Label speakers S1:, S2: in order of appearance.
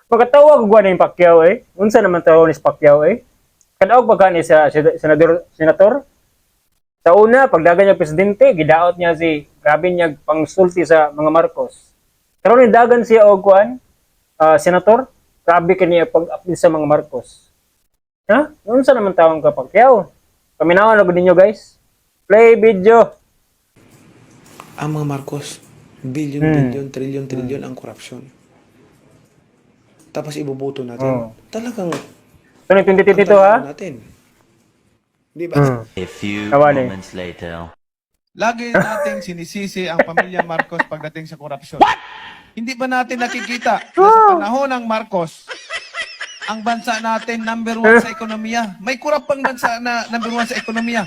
S1: Pagkatawag ko ni Pacquiao eh. Unsa naman tawag ni Pacquiao eh. Kadaog pagka ni sa senator. Sa una, pagdagan niya presidente, gidaot niya grabe niya pangsulti sa mga Marcos. Karon ni dagan siya og kuan, senator, grabe kaniya pag-apil sa mga Marcos. Ha? Unsa naman tawag ka Pacquiao? Paminawan na ninyo guys. Play video.
S2: Ang mga Marcos, billion, trillion ang korupsyon. Tapos iboboto natin. Talagang
S1: So, 2022 ha?
S2: natin. Di ba?
S3: A few
S1: Nawali.
S3: moments later.
S4: Lagi nating sinisisi ang pamilya Marcos pagdating sa korupsyon. Hindi ba natin nakikita na sa panahon ng Marcos, ang bansa natin number 1 sa ekonomiya? May kurap pang bansa na number 1 sa ekonomiya.